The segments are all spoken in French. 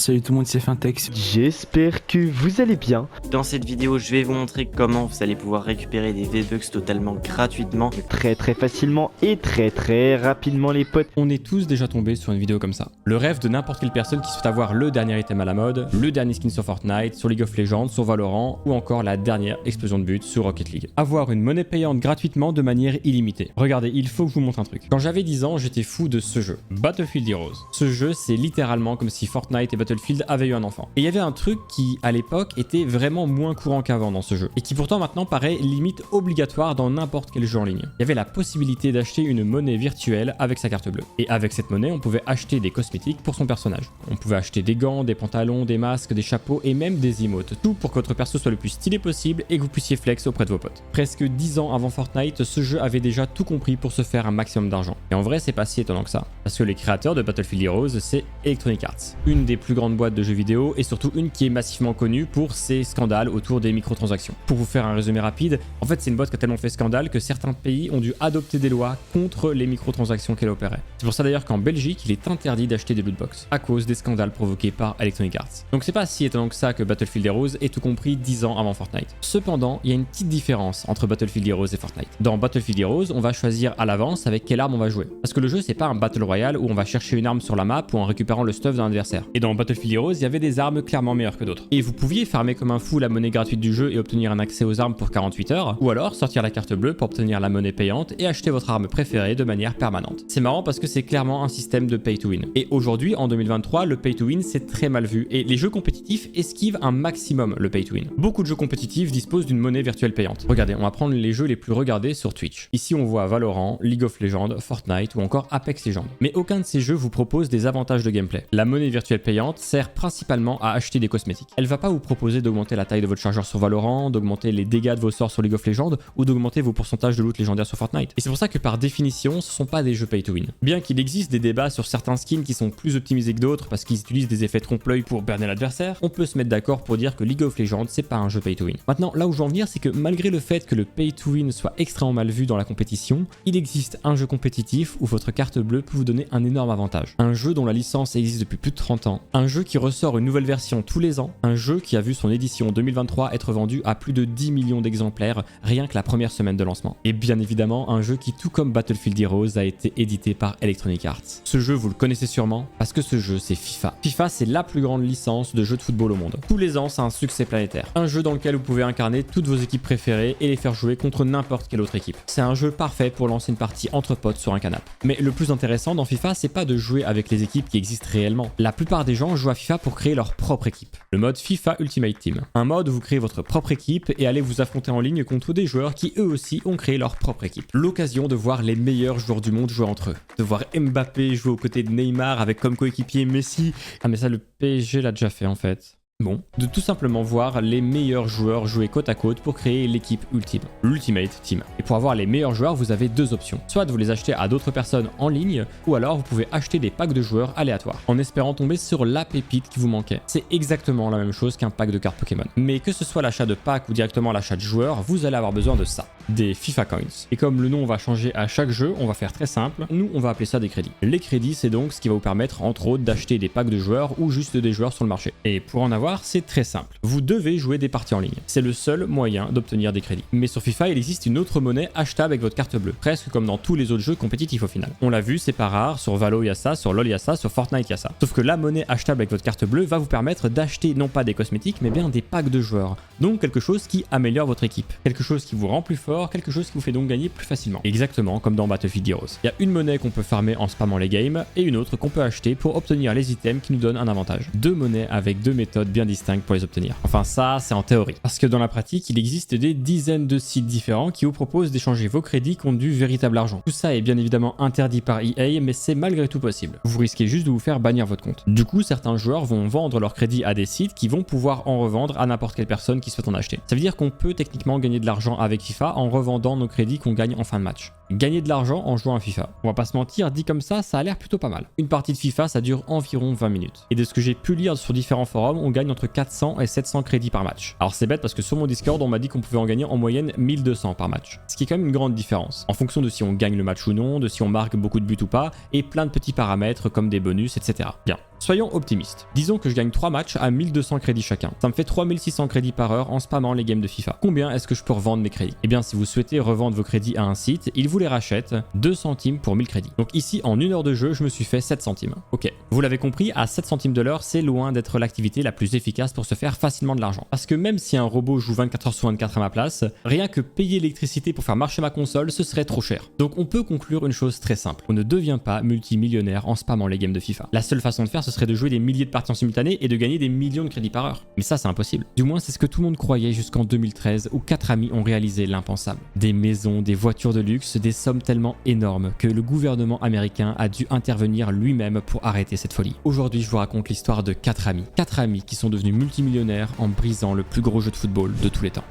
Salut tout le monde, c'est Fintex. J'espère que vous allez bien. Dans cette vidéo, je vais vous montrer comment vous allez pouvoir récupérer des V-Bucks totalement gratuitement. Très facilement et très rapidement les potes. On est tous déjà tombés sur une vidéo comme ça. Le rêve de n'importe quelle personne qui souhaite avoir le dernier item à la mode, le dernier skin sur Fortnite, sur League of Legends, sur Valorant ou encore la dernière explosion de but sur Rocket League. Avoir une monnaie payante gratuitement de manière illimitée. Regardez, il faut que je vous montre un truc. Quand j'avais 10 ans, j'étais fou de ce jeu, Battlefield Heroes. Ce jeu, c'est littéralement comme si Fortnite et Battlefield avaient eu un enfant. Et il y avait un truc qui, à l'époque, était vraiment moins courant qu'avant dans ce jeu, et qui pourtant maintenant paraît limite obligatoire dans n'importe quel jeu en ligne. Il y avait la possibilité d'acheter une monnaie virtuelle avec sa carte bleue. Et avec cette monnaie, on pouvait acheter des cosmétiques pour son personnage. On pouvait acheter des gants, des pantalons, des masques, des chapeaux et même des emotes. Tout pour que votre perso soit le plus stylé possible et que vous puissiez flex auprès de vos potes. Presque 10 ans avant Fortnite, ce jeu avait déjà tout compris pour se faire un maximum d'argent. Et en vrai, c'est pas si étonnant que ça. Parce que les créateurs de Battlefield Heroes, c'est Electronic Arts. Une des plus grandes boîtes de jeux vidéo et surtout une qui est massivement connue pour ses scandales autour des microtransactions. Pour vous faire un résumé rapide, en fait c'est une boîte qui a tellement fait scandale que certains pays ont dû adopter des lois contre les microtransactions qu'elle opérait. C'est pour ça d'ailleurs qu'en Belgique il est interdit d'acheter des lootbox à cause des scandales provoqués par Electronic Arts. Donc c'est pas si étonnant que ça que Battlefield Heroes ait tout compris 10 ans avant Fortnite. Cependant, il y a une petite différence entre Battlefield Heroes et Fortnite. Dans Battlefield Heroes, on va choisir à l'avance avec quelle arme on va jouer. Parce que le jeu c'est pas un Battle Royale où on va chercher une arme sur la map ou en récupérant le stuff d'un adversaire. Et dans Battlefield Heroes, il y avait des armes clairement meilleures que d'autres. Et vous pouviez farmer comme un fou la monnaie gratuite du jeu et obtenir un accès aux armes pour 48 heures, ou alors sortir la carte bleue pour obtenir la monnaie payante et acheter votre arme préférée de manière permanente. C'est marrant parce que c'est clairement un système de pay to win. Et aujourd'hui, en 2023, le pay to win c'est très mal vu et les jeux compétitifs esquivent un maximum le pay to win. Beaucoup de jeux compétitifs disposent d'une monnaie virtuelle payante. Regardez, on va prendre les jeux les plus regardés sur Twitch. Ici on voit Valorant, League of Legends, Fortnite ou encore Apex Legends. Mais aucun de ces jeux vous propose des avantages de gameplay. La monnaie virtuelle payante sert principalement à acheter des cosmétiques. Elle va pas vous proposer d'augmenter la taille de votre chargeur sur Valorant, d'augmenter les dégâts de vos sorts sur League of Legends ou d'augmenter vos pourcentages de loot légendaire sur Fortnite. Et c'est pour ça que par définition, ce sont pas des jeux pay to win. Bien qu'il existe des débats sur certains skins qui sont plus optimisés que d'autres parce qu'ils utilisent des effets trompe-l'œil pour berner l'adversaire, on peut se mettre d'accord pour dire que League of Legends c'est pas un jeu pay to win. Maintenant, là où je veux en venir, c'est que malgré le fait que le pay to win soit extrêmement mal vu dans la compétition, il existe un jeu compétitif où votre carte bleue peut vous donner un énorme avantage. Un jeu dont la licence existe depuis plus de 30 ans, un jeu qui ressort une nouvelle version tous les ans, un jeu qui a vu son édition 2023 être vendu à plus de 10 millions d'exemplaires rien que la première semaine de lancement. Et bien évidemment, un jeu qui, tout comme Battlefield Heroes, a été édité par Electronic Arts. Ce jeu, vous le connaissez sûrement, parce que ce jeu, c'est FIFA. FIFA, c'est la plus grande licence de jeu de football au monde. Tous les ans, c'est un succès planétaire. Un jeu dans lequel vous pouvez incarner toutes vos équipes préférées et les faire jouer contre n'importe quelle autre équipe. C'est un jeu parfait pour lancer une partie entre potes sur un canapé. Mais le plus intéressant dans FIFA, c'est pas de jouer avec les équipes qui existent réellement. La plupart des gens jouent à FIFA pour créer leur propre équipe. Le mode FIFA Ultimate Team. Un mode où vous créez votre propre équipe et allez vous affronter en ligne contre des joueurs qui eux aussi ont créé leur propre équipe. L'occasion de voir les meilleurs joueurs du monde jouer entre eux. De voir Mbappé jouer aux côtés de Neymar avec comme coéquipier Messi. Ah mais ça le PSG l'a déjà fait en fait. Bon, de tout simplement voir les meilleurs joueurs jouer côte à côte pour créer l'équipe ultime, l'Ultimate Team. Et pour avoir les meilleurs joueurs, vous avez deux options. Soit vous les achetez à d'autres personnes en ligne, ou alors vous pouvez acheter des packs de joueurs aléatoires, en espérant tomber sur la pépite qui vous manquait. C'est exactement la même chose qu'un pack de cartes Pokémon. Mais que ce soit l'achat de packs ou directement l'achat de joueurs, vous allez avoir besoin de ça, des FIFA Coins. Et comme le nom va changer à chaque jeu, on va faire très simple, nous on va appeler ça des crédits. Les crédits, c'est donc ce qui va vous permettre entre autres d'acheter des packs de joueurs ou juste des joueurs sur le marché. Et pour en avoir, c'est très simple. Vous devez jouer des parties en ligne. C'est le seul moyen d'obtenir des crédits. Mais sur FIFA, il existe une autre monnaie achetable avec votre carte bleue. Presque comme dans tous les autres jeux compétitifs au final. On l'a vu, c'est pas rare. Sur Valo, il y a ça. Sur LoL, il y a ça. Sur Fortnite, il y a ça. Sauf que la monnaie achetable avec votre carte bleue va vous permettre d'acheter non pas des cosmétiques, mais bien des packs de joueurs. Donc quelque chose qui améliore votre équipe. Quelque chose qui vous rend plus fort. Quelque chose qui vous fait donc gagner plus facilement. Exactement comme dans Battlefield Heroes. Il y a une monnaie qu'on peut farmer en spammant les games et une autre qu'on peut acheter pour obtenir les items qui nous donnent un avantage. Deux monnaies avec deux méthodes bien distinctes pour les obtenir. Enfin ça, c'est en théorie. Parce que dans la pratique, il existe des dizaines de sites différents qui vous proposent d'échanger vos crédits contre du véritable argent. Tout ça est bien évidemment interdit par EA, mais c'est malgré tout possible. Vous risquez juste de vous faire bannir votre compte. Du coup, certains joueurs vont vendre leurs crédits à des sites qui vont pouvoir en revendre à n'importe quelle personne qui souhaite en acheter. Ça veut dire qu'on peut techniquement gagner de l'argent avec FIFA en revendant nos crédits qu'on gagne en fin de match. Gagner de l'argent en jouant à FIFA. On va pas se mentir, dit comme ça a l'air plutôt pas mal. Une partie de FIFA, ça dure environ 20 minutes. Et de ce que j'ai pu lire sur différents forums, on gagne entre 400 et 700 crédits par match. Alors c'est bête parce que sur mon Discord, on m'a dit qu'on pouvait en gagner en moyenne 1200 par match. Ce qui est quand même une grande différence, en fonction de si on gagne le match ou non, de si on marque beaucoup de buts ou pas, et plein de petits paramètres comme des bonus, etc. Bien. Soyons optimistes. Disons que je gagne 3 matchs à 1200 crédits chacun. Ça me fait 3600 crédits par heure en spammant les games de FIFA. Combien est-ce que je peux revendre mes crédits? Eh bien, si vous souhaitez revendre vos crédits à un site, il vous les rachète 2 centimes pour 1000 crédits. Donc ici, en 1 heure de jeu, je me suis fait 7 centimes. Ok, vous l'avez compris, à 7 centimes de l'heure, c'est loin d'être l'activité la plus efficace pour se faire facilement de l'argent. Parce que même si un robot joue 24 heures sur 24 à ma place, rien que payer l'électricité pour faire marcher ma console, ce serait trop cher. Donc on peut conclure une chose très simple. On ne devient pas multimillionnaire en spammant les games de FIFA. La seule façon de faire, ce serait de jouer des milliers de parties en simultané et de gagner des millions de crédits par heure. Mais ça, c'est impossible. Du moins, c'est ce que tout le monde croyait jusqu'en 2013 où 4 amis ont réalisé l'impensable. Des maisons, des voitures de luxe, des sommes tellement énormes que le gouvernement américain a dû intervenir lui-même pour arrêter cette folie. Aujourd'hui, je vous raconte l'histoire de 4 amis. 4 amis qui sont devenus multimillionnaires en brisant le plus gros jeu de football de tous les temps.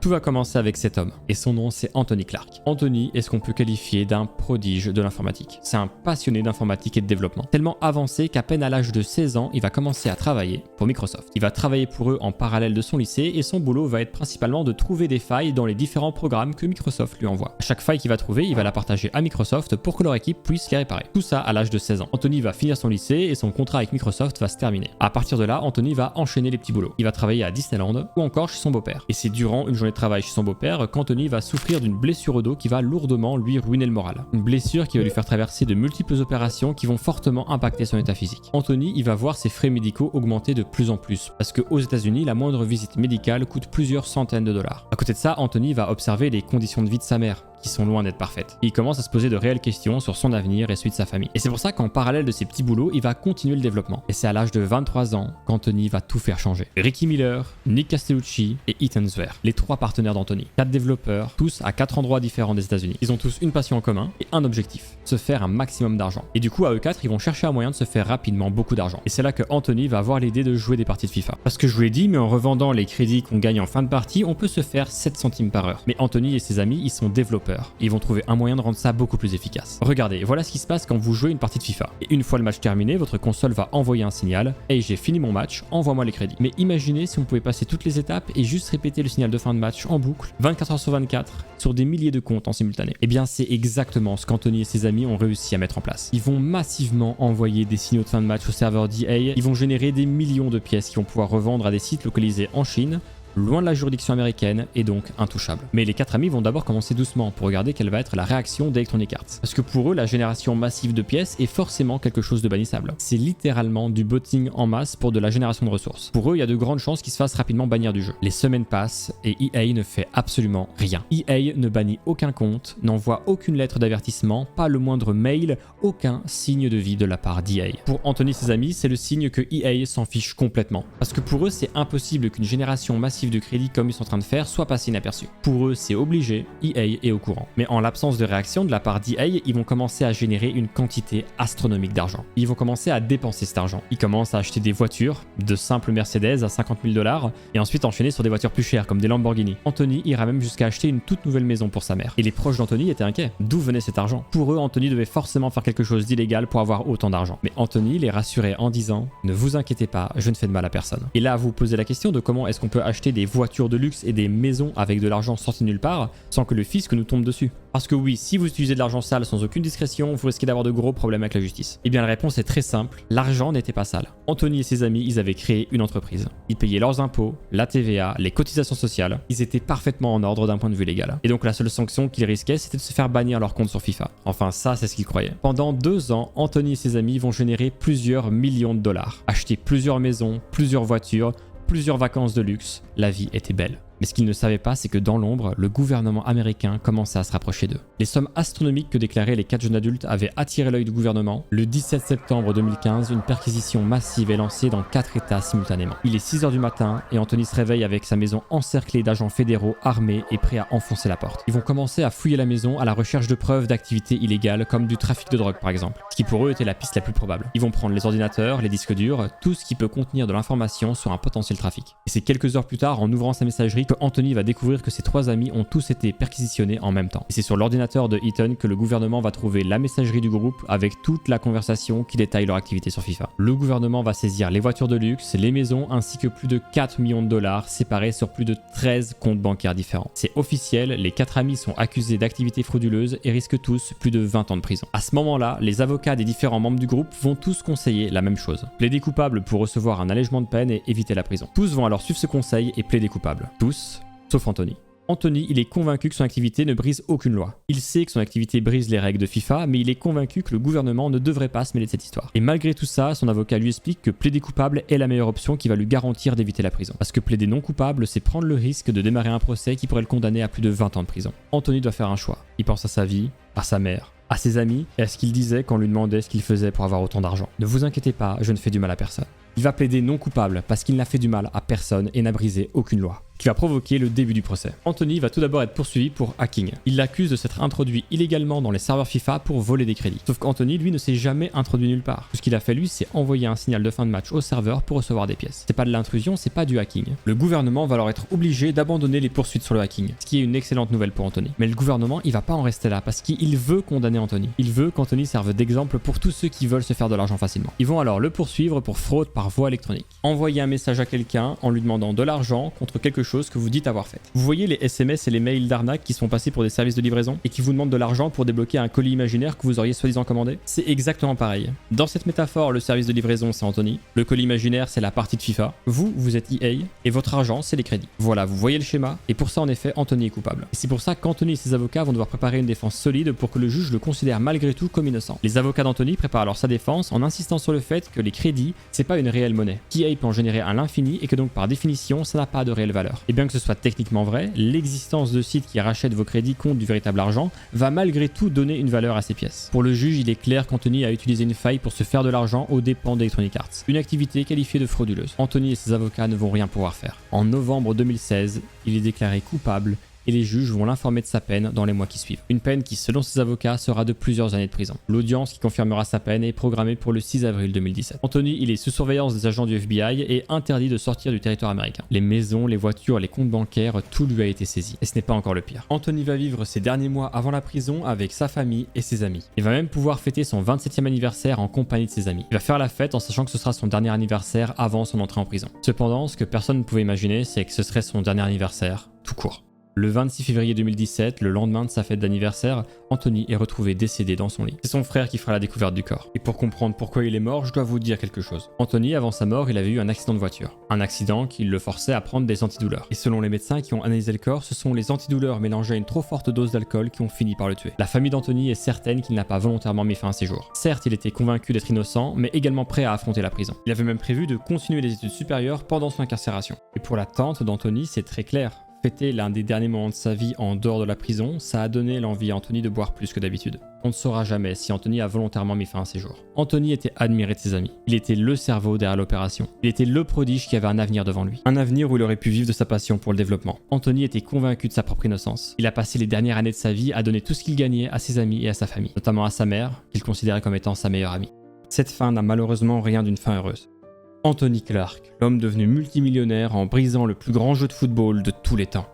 Tout va commencer avec cet homme, et son nom c'est Anthony Clark. Anthony est ce qu'on peut qualifier d'un prodige de l'informatique. C'est un passionné d'informatique et de développement, tellement avancé qu'à peine à l'âge de 16 ans, il va commencer à travailler pour Microsoft. Il va travailler pour eux en parallèle de son lycée, et son boulot va être principalement de trouver des failles dans les différents programmes que Microsoft lui envoie. À chaque faille qu'il va trouver, il va la partager à Microsoft pour que leur équipe puisse les réparer. Tout ça à l'âge de 16 ans. Anthony va finir son lycée et son contrat avec Microsoft va se terminer. À partir de là, Anthony va enchaîner les petits boulots. Il va travailler à Disneyland ou encore chez son beau-père. Et c'est durant une journée de travail chez son beau-père qu'Anthony va souffrir d'une blessure au dos qui va lourdement lui ruiner le moral. Une blessure qui va lui faire traverser de multiples opérations qui vont fortement impacter son état physique. Anthony, il va voir ses frais médicaux augmenter de plus en plus parce qu'aux États-Unis, la moindre visite médicale coûte plusieurs centaines de dollars. À côté de ça, Anthony va observer les conditions de vie de sa mère, qui sont loin d'être parfaites. Il commence à se poser de réelles questions sur son avenir et celui de sa famille. Et c'est pour ça qu'en parallèle de ses petits boulots, il va continuer le développement. Et c'est à l'âge de 23 ans qu'Anthony va tout faire changer. Ricky Miller, Nick Castellucci et Ethan Zver, les 3 partenaires d'Anthony. 4 développeurs, tous à 4 endroits différents des États-Unis. Ils ont tous une passion en commun et un objectif, se faire un maximum d'argent. Et du coup, à eux 4, ils vont chercher un moyen de se faire rapidement beaucoup d'argent. Et c'est là que Anthony va avoir l'idée de jouer des parties de FIFA. Parce que je vous l'ai dit, mais en revendant les crédits qu'on gagne en fin de partie, on peut se faire 7 centimes par heure. Mais Anthony et ses amis, ils sont développeurs. Ils vont trouver un moyen de rendre ça beaucoup plus efficace. Regardez, voilà ce qui se passe quand vous jouez une partie de FIFA. Et une fois le match terminé, votre console va envoyer un signal « Hey, j'ai fini mon match, envoie-moi les crédits ». Mais imaginez si on pouvait passer toutes les étapes et juste répéter le signal de fin de match en boucle, 24 heures sur 24, sur des milliers de comptes en simultané. Eh bien, c'est exactement ce qu'Anthony et ses amis ont réussi à mettre en place. Ils vont massivement envoyer des signaux de fin de match au serveur d'EA, ils vont générer des millions de pièces qu'ils vont pouvoir revendre à des sites localisés en Chine, loin de la juridiction américaine et donc intouchable. Mais les 4 amis vont d'abord commencer doucement pour regarder quelle va être la réaction d'Electronic Arts. Parce que pour eux, la génération massive de pièces est forcément quelque chose de bannissable. C'est littéralement du botting en masse pour de la génération de ressources. Pour eux, il y a de grandes chances qu'ils se fassent rapidement bannir du jeu. Les semaines passent et EA ne fait absolument rien. EA ne bannit aucun compte, n'envoie aucune lettre d'avertissement, pas le moindre mail, aucun signe de vie de la part d'EA. Pour Anthony et ses amis, c'est le signe que EA s'en fiche complètement. Parce que pour eux, c'est impossible qu'une génération massive de crédit comme ils sont en train de faire soit passé inaperçu. Pour eux, c'est obligé, EA est au courant. Mais en l'absence de réaction de la part d'EA, ils vont commencer à générer une quantité astronomique d'argent. Ils vont commencer à dépenser cet argent. Ils commencent à acheter des voitures, de simples Mercedes à 50 000 $, et ensuite enchaîner sur des voitures plus chères comme des Lamborghini. Anthony ira même jusqu'à acheter une toute nouvelle maison pour sa mère. Et les proches d'Anthony étaient inquiets. D'où venait cet argent? Pour eux, Anthony devait forcément faire quelque chose d'illégal pour avoir autant d'argent. Mais Anthony les rassurait en disant « Ne vous inquiétez pas, je ne fais de mal à personne ». Et là, vous vous posez la question de comment est-ce qu'on peut acheter des voitures de luxe et des maisons avec de l'argent sorti nulle part sans que le fisc nous tombe dessus. Parce que oui, si vous utilisez de l'argent sale sans aucune discrétion, vous risquez d'avoir de gros problèmes avec la justice. Eh bien la réponse est très simple, l'argent n'était pas sale. Anthony et ses amis, ils avaient créé une entreprise. Ils payaient leurs impôts, la TVA, les cotisations sociales. Ils étaient parfaitement en ordre d'un point de vue légal. Et donc la seule sanction qu'ils risquaient, c'était de se faire bannir leur compte sur FIFA. Enfin ça, c'est ce qu'ils croyaient. Pendant 2 ans, Anthony et ses amis vont générer plusieurs millions de dollars. Acheter plusieurs maisons, plusieurs voitures, plusieurs vacances de luxe. La vie était belle. Mais ce qu'ils ne savaient pas, c'est que dans l'ombre, le gouvernement américain commençait à se rapprocher d'eux. Les sommes astronomiques que déclaraient les 4 jeunes adultes avaient attiré l'œil du gouvernement. Le 17 septembre 2015, une perquisition massive est lancée dans 4 États simultanément. Il est 6 h du matin et Anthony se réveille avec sa maison encerclée d'agents fédéraux armés et prêts à enfoncer la porte. Ils vont commencer à fouiller la maison à la recherche de preuves d'activités illégales comme du trafic de drogue par exemple, ce qui pour eux était la piste la plus probable. Ils vont prendre les ordinateurs, les disques durs, tout ce qui peut contenir de l'information sur un potentiel trafic. Et c'est quelques heures plus tard, en ouvrant sa messagerie, que Anthony va découvrir que ses 3 amis ont tous été perquisitionnés en même temps. Et c'est sur l'ordinateur de Ethan que le gouvernement va trouver la messagerie du groupe avec toute la conversation qui détaille leur activité sur FIFA. Le gouvernement va saisir les voitures de luxe, les maisons ainsi que plus de 4 millions de dollars séparés sur plus de 13 comptes bancaires différents. C'est officiel, les 4 amis sont accusés d'activités frauduleuses et risquent tous plus de 20 ans de prison. À ce moment-là, les avocats des différents membres du groupe vont tous conseiller la même chose. Plaider coupable pour recevoir un allègement de peine et éviter la prison. Tous vont alors suivre ce conseil et plaider coupable. Tous, sauf Anthony. Anthony, il est convaincu que son activité ne brise aucune loi. Il sait que son activité brise les règles de FIFA, mais il est convaincu que le gouvernement ne devrait pas se mêler de cette histoire. Et malgré tout ça, son avocat lui explique que plaider coupable est la meilleure option qui va lui garantir d'éviter la prison. Parce que plaider non coupable, c'est prendre le risque de démarrer un procès qui pourrait le condamner à plus de 20 ans de prison. Anthony doit faire un choix. Il pense à sa vie, à sa mère, à ses amis et à ce qu'il disait quand on lui demandait ce qu'il faisait pour avoir autant d'argent. Ne vous inquiétez pas, je ne fais du mal à personne. Il va plaider non coupable parce qu'il n'a fait du mal à personne et n'a brisé aucune loi, qui va provoquer le début du procès. Anthony va tout d'abord être poursuivi pour hacking. Il l'accuse de s'être introduit illégalement dans les serveurs FIFA pour voler des crédits. Sauf qu'Anthony, lui, ne s'est jamais introduit nulle part. Tout ce qu'il a fait, lui, c'est envoyer un signal de fin de match au serveur pour recevoir des pièces. C'est pas de l'intrusion, c'est pas du hacking. Le gouvernement va alors être obligé d'abandonner les poursuites sur le hacking, ce qui est une excellente nouvelle pour Anthony. Mais le gouvernement, il va pas en rester là parce qu'il veut condamner Anthony. Il veut qu'Anthony serve d'exemple pour tous ceux qui veulent se faire de l'argent facilement. Ils vont alors le poursuivre pour fraude par voie électronique. Envoyer un message à quelqu'un en lui demandant de l'argent contre quelque chose que vous dites avoir fait. Vous voyez les SMS et les mails d'arnaque qui se font passer pour des services de livraison et qui vous demandent de l'argent pour débloquer un colis imaginaire que vous auriez soi-disant commandé? C'est exactement pareil. Dans cette métaphore, le service de livraison c'est Anthony, le colis imaginaire c'est la partie de FIFA, vous êtes EA et votre argent c'est les crédits. Voilà, vous voyez le schéma et pour ça en effet Anthony est coupable. Et c'est pour ça qu'Anthony et ses avocats vont devoir préparer une défense solide pour que le juge le considère malgré tout comme innocent. Les avocats d'Anthony préparent alors sa défense en insistant sur le fait que les crédits c'est pas une réelle monnaie. EA peut en générer à l'infini et que donc par définition ça n'a pas de réelle valeur. Et bien que ce soit techniquement vrai, l'existence de sites qui rachètent vos crédits contre du véritable argent va malgré tout donner une valeur à ces pièces. Pour le juge, il est clair qu'Anthony a utilisé une faille pour se faire de l'argent aux dépens d'Electronic Arts, une activité qualifiée de frauduleuse. Anthony et ses avocats ne vont rien pouvoir faire. En novembre 2016, il est déclaré coupable et les juges vont l'informer de sa peine dans les mois qui suivent. Une peine qui, selon ses avocats, sera de plusieurs années de prison. L'audience qui confirmera sa peine est programmée pour le 6 avril 2017. Anthony, il est sous surveillance des agents du FBI et interdit de sortir du territoire américain. Les maisons, les voitures, les comptes bancaires, tout lui a été saisi. Et ce n'est pas encore le pire. Anthony va vivre ses derniers mois avant la prison avec sa famille et ses amis. Il va même pouvoir fêter son 27e anniversaire en compagnie de ses amis. Il va faire la fête en sachant que ce sera son dernier anniversaire avant son entrée en prison. Cependant, ce que personne ne pouvait imaginer, c'est que ce serait son dernier anniversaire tout court. Le 26 février 2017, le lendemain de sa fête d'anniversaire, Anthony est retrouvé décédé dans son lit. C'est son frère qui fera la découverte du corps. Et pour comprendre pourquoi il est mort, je dois vous dire quelque chose. Anthony, avant sa mort, il avait eu un accident de voiture. Un accident qui le forçait à prendre des antidouleurs. Et selon les médecins qui ont analysé le corps, ce sont les antidouleurs mélangés à une trop forte dose d'alcool qui ont fini par le tuer. La famille d'Anthony est certaine qu'il n'a pas volontairement mis fin à ses jours. Certes, il était convaincu d'être innocent, mais également prêt à affronter la prison. Il avait même prévu de continuer les études supérieures pendant son incarcération. Et pour la tante d'Anthony, c'est très clair. Fêter l'un des derniers moments de sa vie en dehors de la prison, ça a donné l'envie à Anthony de boire plus que d'habitude. On ne saura jamais si Anthony a volontairement mis fin à ses jours. Anthony était admiré de ses amis. Il était le cerveau derrière l'opération. Il était le prodige qui avait un avenir devant lui. Un avenir où il aurait pu vivre de sa passion pour le développement. Anthony était convaincu de sa propre innocence. Il a passé les dernières années de sa vie à donner tout ce qu'il gagnait à ses amis et à sa famille, notamment à sa mère, qu'il considérait comme étant sa meilleure amie. Cette fin n'a malheureusement rien d'une fin heureuse. Anthony Clark, l'homme devenu multimillionnaire en brisant le plus grand jeu de football de tous les temps.